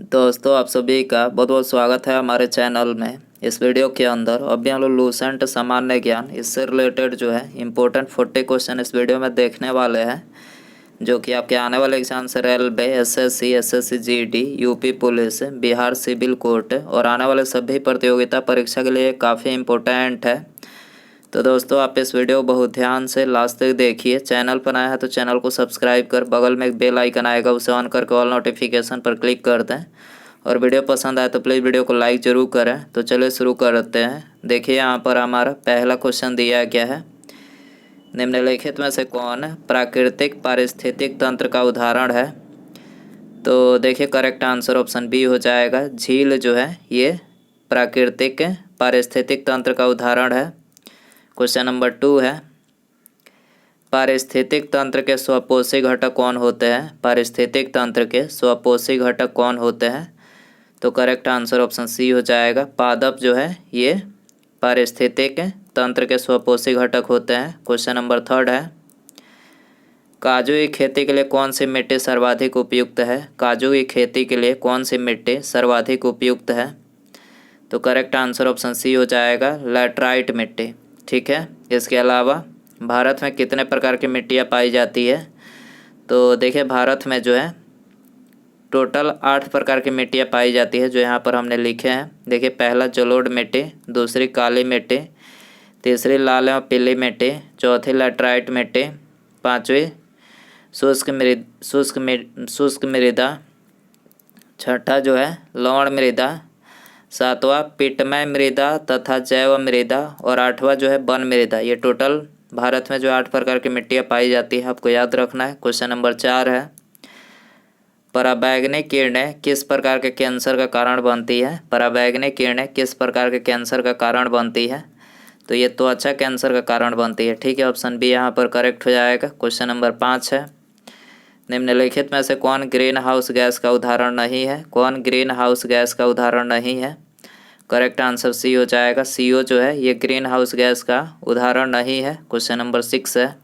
दोस्तों, आप सभी का बहुत बहुत स्वागत है हमारे चैनल में। इस वीडियो के अंदर अभी हम लोग लूसेंट सामान्य ज्ञान इससे रिलेटेड जो है इम्पोर्टेंट 40 क्वेश्चन इस वीडियो में देखने वाले हैं, जो कि आपके आने वाले एग्जाम से railway, SSC GD, UP police, Bihar civil court और आने वाले सभी प्रतियोगिता परीक्षा के लिए काफ़ी इम्पोर्टेंट है। तो दोस्तों, आप इस वीडियो को बहुत ध्यान से लास्ट तक देखिए। चैनल पर आया है तो चैनल को सब्सक्राइब कर बगल में एक बेल आइकन आएगा, उसे ऑन करके ऑल नोटिफिकेशन पर क्लिक कर दें। और वीडियो पसंद आए तो प्लीज़ वीडियो को लाइक ज़रूर करें। तो चलिए शुरू करते हैं। देखिए, यहाँ पर हमारा पहला क्वेश्चन दिया गया है, निम्नलिखित में से कौन प्राकृतिक पारिस्थितिक तंत्र का उदाहरण है। तो देखिए, करेक्ट आंसर ऑप्शन बी हो जाएगा। झील जो है ये प्राकृतिक पारिस्थितिक तंत्र का उदाहरण है। क्वेश्चन नंबर 2 है, पारिस्थितिक तंत्र के स्वपोषी घटक कौन होते हैं। पारिस्थितिक तंत्र के स्वपोषी घटक कौन होते हैं। तो करेक्ट आंसर ऑप्शन सी हो जाएगा। पादप जो है ये पारिस्थितिक तंत्र के स्वपोषी घटक होते हैं। क्वेश्चन नंबर 3 है, काजू की खेती के लिए कौन सी मिट्टी सर्वाधिक उपयुक्त है। काजू की खेती के लिए कौन सी मिट्टी सर्वाधिक उपयुक्त है। तो करेक्ट आंसर ऑप्शन सी हो जाएगा, लैटराइट मिट्टी। ठीक है। इसके अलावा भारत में कितने प्रकार की मिट्टियाँ पाई जाती है। तो देखिए, भारत में जो है टोटल 8 प्रकार की मिट्टियाँ पाई जाती है, जो यहाँ पर हमने लिखे हैं। देखिए, पहला जलोढ़ मिट्टी, दूसरी काली मिट्टी, तीसरी लाल एवं पीली मिट्टी, चौथी लैटराइट मिट्टी, पाँचवीं शुष्क मृदा, छठा जो है लवण मृदा, सातवां पिटमय मृदा तथा जैव मृदा और आठवां जो है वन मृदा। ये टोटल भारत में जो 8 प्रकार की मिट्टियाँ पाई जाती है, आपको याद रखना है। क्वेश्चन नंबर 4 है, पराबैंगनी किरणें किस प्रकार के कैंसर का कारण बनती है। पराबैंगनी किरणें किस प्रकार के कैंसर का कारण बनती है। तो ये त्वचा कैंसर का कारण बनती है। ठीक है, ऑप्शन बी यहाँ पर करेक्ट हो जाएगा। क्वेश्चन नंबर 5 है, निम्नलिखित में से कौन ग्रीन हाउस गैस का उदाहरण नहीं है। कौन ग्रीन हाउस गैस का उदाहरण नहीं है। करेक्ट आंसर सी हो जाएगा। CO जो है ये ग्रीन हाउस गैस का उदाहरण नहीं है। क्वेश्चन नंबर 6 है,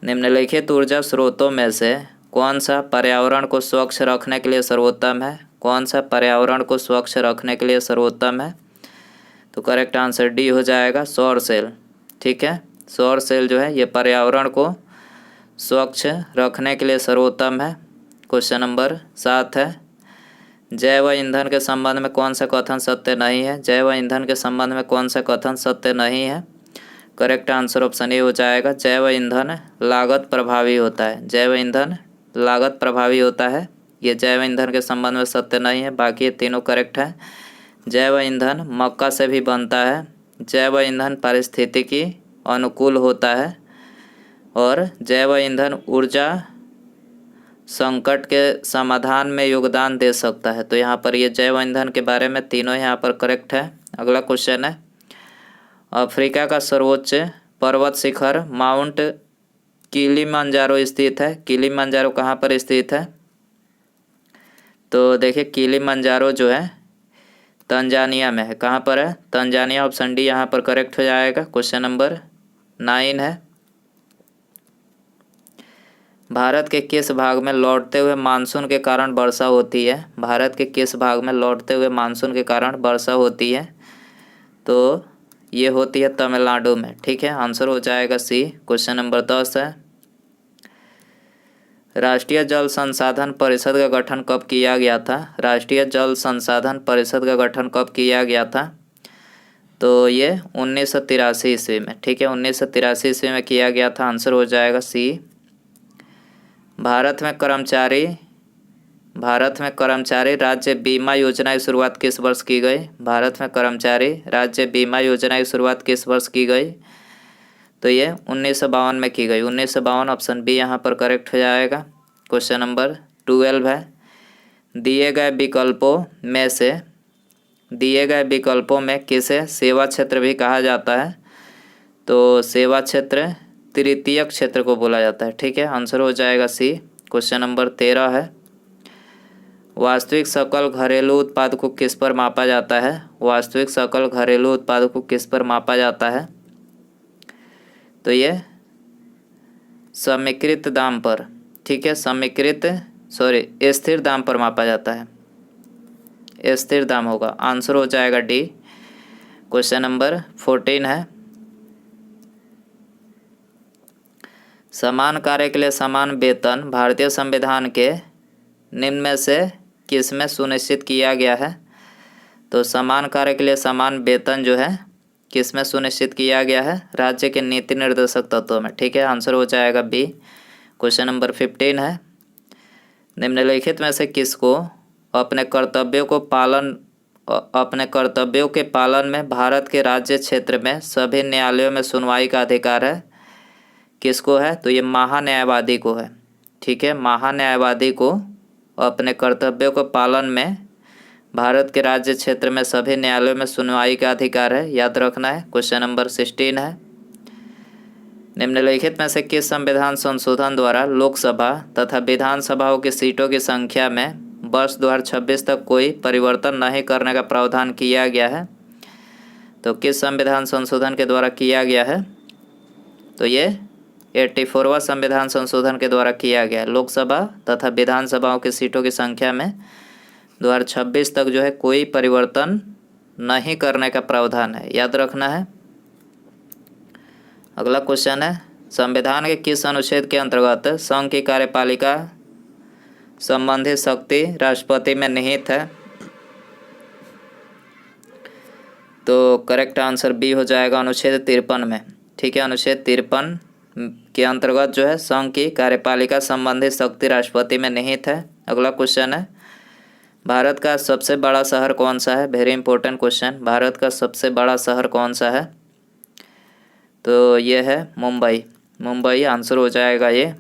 निम्नलिखित ऊर्जा स्रोतों में से कौन सा पर्यावरण को स्वच्छ रखने के लिए सर्वोत्तम है। कौन सा पर्यावरण को स्वच्छ रखने के लिए सर्वोत्तम है। तो करेक्ट आंसर डी हो जाएगा, सौर सेल। ठीक है, सौर सेल जो है ये पर्यावरण को स्वच्छ रखने के लिए सर्वोत्तम है। क्वेश्चन नंबर 7 है, जैव ईंधन के संबंध में कौन सा कथन सत्य नहीं है। जैव ईंधन के संबंध में कौन सा कथन सत्य नहीं है। करेक्ट आंसर ऑप्शन ए हो जाएगा, जैव ईंधन लागत प्रभावी होता है। जैव ईंधन लागत प्रभावी होता है, ये जैव ईंधन के संबंध में सत्य नहीं है। बाकी ये तीनों करेक्ट है। जैव ईंधन मक्का से भी बनता है। जैव ईंधन पारिस्थितिकी अनुकूल होता है और जैव ईंधन ऊर्जा संकट के समाधान में योगदान दे सकता है। तो यहाँ पर ये जैव ईंधन के बारे में तीनों यहाँ पर करेक्ट है। अगला क्वेश्चन है, अफ्रीका का सर्वोच्च पर्वत शिखर माउंट किलिमंजारो स्थित है। किलिमंजारो कहाँ पर स्थित है। तो देखिए, किलिमंजारो जो है तंजानिया में है। कहाँ पर है, तंजानिया। ऑप्शन डी यहाँ पर करेक्ट हो जाएगा। क्वेश्चन नंबर 9 है, भारत के किस भाग में लौटते हुए मानसून के कारण वर्षा होती है। भारत के किस भाग में लौटते हुए मानसून के कारण वर्षा होती है। तो ये होती है तमिलनाडु में। ठीक है, आंसर हो जाएगा सी। क्वेश्चन नंबर 10 है, राष्ट्रीय जल संसाधन परिषद का गठन कब किया गया था। राष्ट्रीय जल संसाधन परिषद का गठन कब किया गया था। तो ये 1983 ईस्वी में। ठीक है, 1983 ईस्वी में किया गया था। आंसर हो जाएगा सी। भारत में कर्मचारी राज्य बीमा योजना की शुरुआत किस वर्ष की गई। भारत में कर्मचारी राज्य बीमा योजना की शुरुआत किस वर्ष की गई। तो ये 1952 में की गई। 1952 ऑप्शन बी यहाँ पर करेक्ट हो जाएगा। क्वेश्चन नंबर 12 है, दिए गए विकल्पों में किसे सेवा क्षेत्र भी कहा जाता है। तो सेवा क्षेत्र तृतीयक क्षेत्र को बोला जाता है। ठीक है, आंसर हो जाएगा सी। क्वेश्चन नंबर 13 है, वास्तविक सकल घरेलू उत्पाद को किस पर मापा जाता है। वास्तविक सकल घरेलू उत्पाद को किस पर मापा जाता है। तो ये समीकृत दाम पर। ठीक है, समीकृत सॉरी स्थिर दाम पर मापा जाता है, स्थिर दाम होगा। आंसर हो जाएगा डी। क्वेश्चन नंबर 14 है, समान कार्य के लिए समान वेतन भारतीय संविधान के निम्न में से किस में सुनिश्चित किया गया है? तो समान कार्य के लिए समान वेतन जो है किस में सुनिश्चित किया गया है? राज्य के नीति निर्देशक तत्वों में। ठीक है, आंसर हो जाएगा बी। क्वेश्चन नंबर 15 है, निम्नलिखित में से किसको अपने कर्तव्यों के पालन में भारत के राज्य क्षेत्र में सभी न्यायालयों में सुनवाई का अधिकार है? किसको है? तो ये महान्यायवादी को है। ठीक है, महान्यायवादी को अपने कर्तव्यों के पालन में भारत के राज्य क्षेत्र में सभी न्यायालयों में सुनवाई का अधिकार है, याद रखना है। क्वेश्चन नंबर 16 है, निम्नलिखित में से किस संविधान संशोधन द्वारा लोकसभा तथा विधानसभाओं की सीटों की संख्या में वर्ष 2026 तक कोई परिवर्तन नहीं करने का प्रावधान किया गया है? तो किस संविधान संशोधन के द्वारा किया गया है? तो ये 84वां संविधान संशोधन के द्वारा किया गया। लोकसभा तथा विधानसभाओं की सीटों की संख्या में 2026 तक जो है कोई परिवर्तन नहीं करने का प्रावधान है, याद रखना है। अगला क्वेश्चन है, संविधान के किस अनुच्छेद के अंतर्गत संघ की कार्यपालिका संबंधी शक्ति राष्ट्रपति में निहित है? तो करेक्ट आंसर बी हो जाएगा, अनुच्छेद 53 में। ठीक है, अनुच्छेद 53 के अंतर्गत जो है संघ की कार्यपालिका संबंधी शक्ति राष्ट्रपति में निहित है। अगला क्वेश्चन है, भारत का सबसे बड़ा शहर कौन सा है? Very important question. भारत का सबसे बड़ा शहर कौन सा है? तो ये है मुंबई। मुंबई आंसर हो जाएगा ये।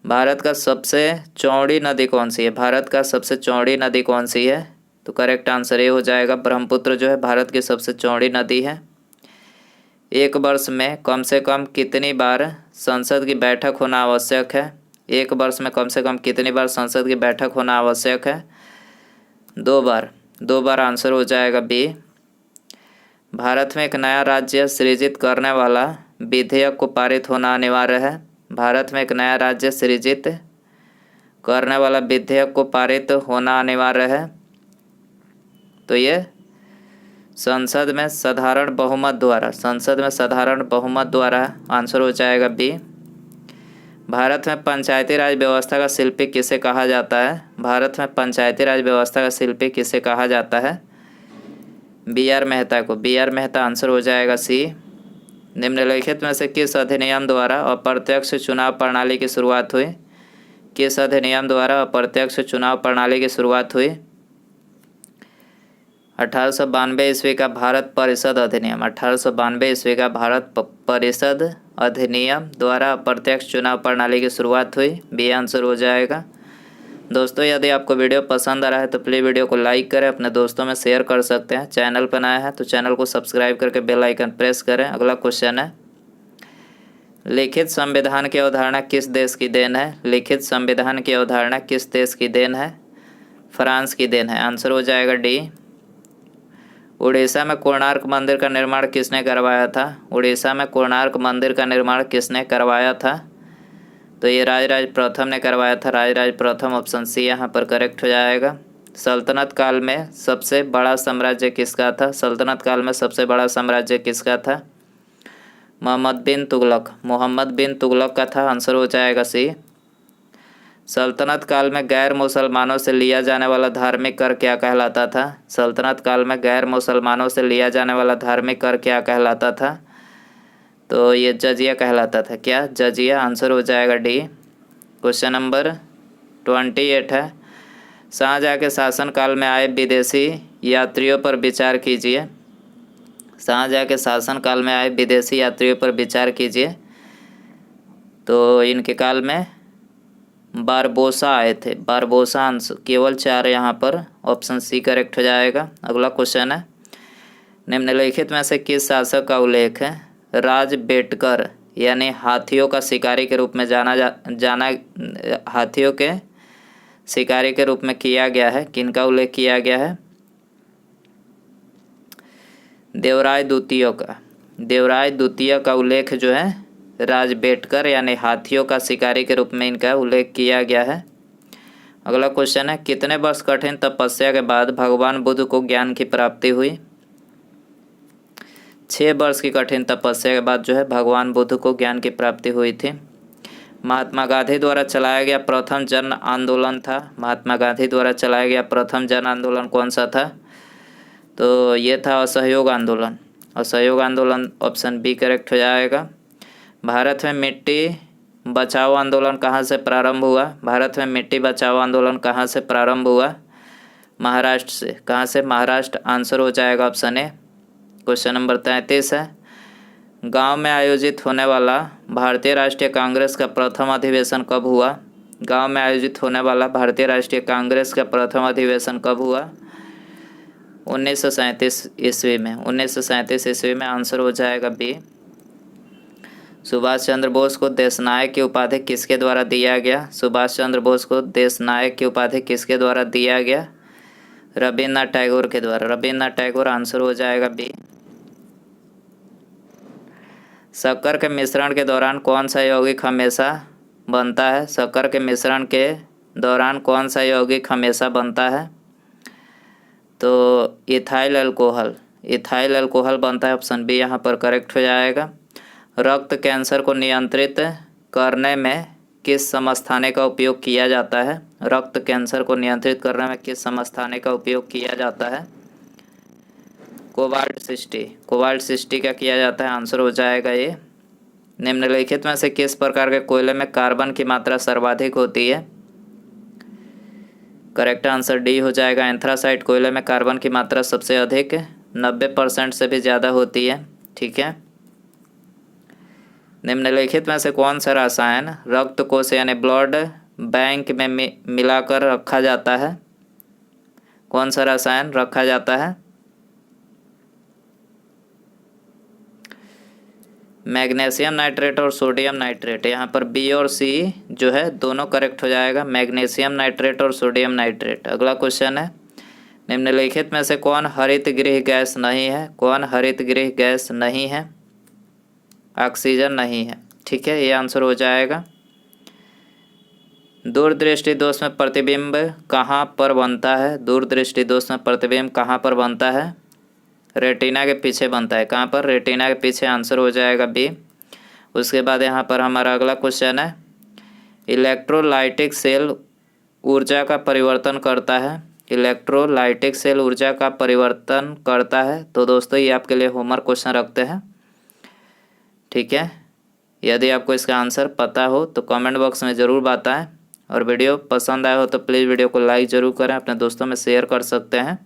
भारत का सबसे चौड़ी नदी कौन सी है? भारत का सबसे चौड़ी नदी कौन सी है? तो करेक्ट आंसर ये हो जाएगा, ब्रह्मपुत्र जो है भारत की सबसे चौड़ी नदी है। एक वर्ष में कम से कम कितनी बार संसद की बैठक होना आवश्यक है? एक वर्ष में कम से कम कितनी बार संसद की बैठक होना आवश्यक है? 2 बार। 2 बार आंसर हो जाएगा बी। भारत में एक नया राज्य सृजित करने वाला विधेयक को पारित होना अनिवार्य है। भारत में एक नया राज्य सृजित करने वाला विधेयक को पारित होना अनिवार्य है। तो ये संसद में साधारण बहुमत द्वारा आंसर हो जाएगा बी। भारत में पंचायती राज व्यवस्था का शिल्पी किसे कहा जाता है? भारत में पंचायती राज व्यवस्था का शिल्पी किसे कहा जाता है? बी.आर. मेहता को। बी.आर. मेहता आंसर हो जाएगा सी। निम्नलिखित में से किस अधिनियम द्वारा अप्रत्यक्ष चुनाव प्रणाली की शुरुआत हुई? किस अधिनियम द्वारा अप्रत्यक्ष चुनाव प्रणाली की शुरुआत हुई? 1892 ईस्वी का भारत परिषद अधिनियम। 1892 ईस्वी का भारत परिषद अधिनियम द्वारा अप्रत्यक्ष चुनाव प्रणाली की शुरुआत हुई। बी आंसर हो जाएगा। दोस्तों, यदि आपको वीडियो पसंद आ रहा है तो प्लीज़ वीडियो को लाइक करें, अपने दोस्तों में शेयर कर सकते हैं। चैनल पर नया है तो चैनल को सब्सक्राइब करके बेल आइकन प्रेस करें। अगला क्वेश्चन है, लिखित संविधान की अवधारणा किस देश की देन है? लिखित संविधान की अवधारणा किस देश की देन है? फ्रांस की देन है। आंसर हो जाएगा डी। उड़ीसा में कोणार्क मंदिर का निर्माण किसने करवाया था? उड़ीसा में कोणार्क मंदिर का निर्माण किसने करवाया था? तो ये राजराज प्रथम ने करवाया था। राजराज प्रथम, ऑप्शन सी यहाँ पर करेक्ट हो जाएगा। सल्तनत काल में सबसे बड़ा साम्राज्य किसका था? सल्तनत काल में सबसे बड़ा साम्राज्य किसका था? मोहम्मद बिन तुगलक का था। आंसर हो जाएगा सी। सल्तनत काल में गैर मुसलमानों से लिया जाने वाला धार्मिक कर क्या कहलाता था? सल्तनत काल में गैर मुसलमानों से लिया जाने वाला धार्मिक कर क्या कहलाता था? तो ये जजिया कहलाता था। क्या? जजिया। आंसर हो जाएगा डी। क्वेश्चन नंबर 28 है, शाहजहाँ के शासनकाल में आए विदेशी यात्रियों पर विचार कीजिए। शाहजहाँ के शासनकाल में आए विदेशी यात्रियों पर विचार कीजिए। तो इनके काल में बारबोसा आए थे। बारबोसा आंसर केवल 4 यहाँ पर, ऑप्शन सी करेक्ट हो जाएगा। अगला क्वेश्चन है, निम्नलिखित में से किस शासक का उल्लेख है राज बेटकर यानी हाथियों का शिकारी के रूप में हाथियों के शिकारी के रूप में किया गया है? किनका उल्लेख किया गया है? देवराय द्वितीय का उल्लेख जो है राज बेटकर यानी हाथियों का शिकारी के रूप में इनका उल्लेख किया गया है। अगला क्वेश्चन है, कितने वर्ष कठिन तपस्या के बाद भगवान बुद्ध को ज्ञान की प्राप्ति हुई? 6 वर्ष की कठिन तपस्या के बाद जो है भगवान बुद्ध को ज्ञान की प्राप्ति हुई थी। महात्मा गांधी द्वारा चलाया गया प्रथम जन आंदोलन था। महात्मा गांधी द्वारा चलाया गया प्रथम जन आंदोलन कौन सा था? तो ये था असहयोग आंदोलन। असहयोग आंदोलन ऑप्शन बी करेक्ट हो जाएगा। भारत में मिट्टी बचाओ आंदोलन कहाँ से प्रारंभ हुआ? भारत में मिट्टी बचाओ आंदोलन कहाँ से प्रारंभ हुआ? महाराष्ट्र से। कहाँ से? महाराष्ट्र। आंसर हो जाएगा ऑप्शन ए। क्वेश्चन नंबर 33 है, गांव में आयोजित होने वाला भारतीय राष्ट्रीय कांग्रेस का प्रथम अधिवेशन कब हुआ? गांव में आयोजित होने वाला भारतीय राष्ट्रीय कांग्रेस का प्रथम अधिवेशन कब हुआ? 1937 ईस्वी में। 1937 ईस्वी में। आंसर हो जाएगा बी। सुभाष चंद्र बोस को देशनायक की उपाधि किसके द्वारा दिया गया? सुभाष चंद्र बोस को देशनायक की उपाधि किसके द्वारा दिया गया? रविन्द्रनाथ टैगोर के द्वारा। रविन्द्रनाथ टैगोर। आंसर हो जाएगा बी। शक्कर के मिश्रण के दौरान कौन सा यौगिक हमेशा बनता है? शक्कर के मिश्रण के दौरान कौन सा यौगिक हमेशा बनता है? तो इथाइल अल्कोहल। इथाइल अल्कोहल बनता है। ऑप्शन बी यहाँ पर करेक्ट हो जाएगा। रक्त कैंसर को नियंत्रित करने में किस समस्थाने का उपयोग किया जाता है? रक्त कैंसर को नियंत्रित करने में किस समस्थाने का उपयोग किया जाता है? कोबाल्ट 60। कोबाल्ट 60 का किया जाता है। आंसर हो जाएगा ये। निम्नलिखित में से किस प्रकार के कोयले में कार्बन की मात्रा सर्वाधिक होती है? करेक्ट आंसर डी हो जाएगा। एंथ्रासाइट कोयले में कार्बन की मात्रा सबसे अधिक 90% से भी ज़्यादा होती है। ठीक है। निम्नलिखित में से कौन सा रसायन रक्त कोश यानी ब्लड बैंक में मिलाकर रखा जाता है? कौन सा रसायन रखा जाता है? मैग्नीशियम नाइट्रेट और सोडियम नाइट्रेट। यहाँ पर बी और सी जो है दोनों करेक्ट हो जाएगा। मैग्नीशियम नाइट्रेट और सोडियम नाइट्रेट। अगला क्वेश्चन है, निम्नलिखित में से कौन हरित गृह गैस नहीं है? कौन हरित गृह गैस नहीं है? ऑक्सीजन नहीं है। ठीक है, ये आंसर हो जाएगा। दूरदृष्टि दोष में प्रतिबिंब कहाँ पर बनता है? दूरदृष्टि दोष में प्रतिबिंब कहाँ पर बनता है? रेटिना के पीछे बनता है। कहाँ पर? रेटिना के पीछे। आंसर हो जाएगा बी। उसके बाद यहाँ पर हमारा अगला क्वेश्चन है, इलेक्ट्रोलाइटिक सेल ऊर्जा का परिवर्तन करता है। इलेक्ट्रोलाइटिक सेल ऊर्जा का परिवर्तन करता है। तो दोस्तों ये आपके लिए होमवर्क क्वेश्चन रखते हैं। ठीक है, यदि आपको इसका आंसर पता हो तो कमेंट बॉक्स में ज़रूर बताएं, और वीडियो पसंद आया हो तो प्लीज़ वीडियो को लाइक ज़रूर करें, अपने दोस्तों में शेयर कर सकते हैं।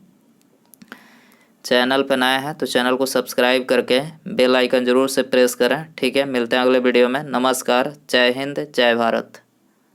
चैनल पर नए हैं तो चैनल को सब्सक्राइब करके बेल आइकन ज़रूर से प्रेस करें। ठीक है, मिलते हैं अगले वीडियो में। नमस्कार, जय हिंद, जय भारत।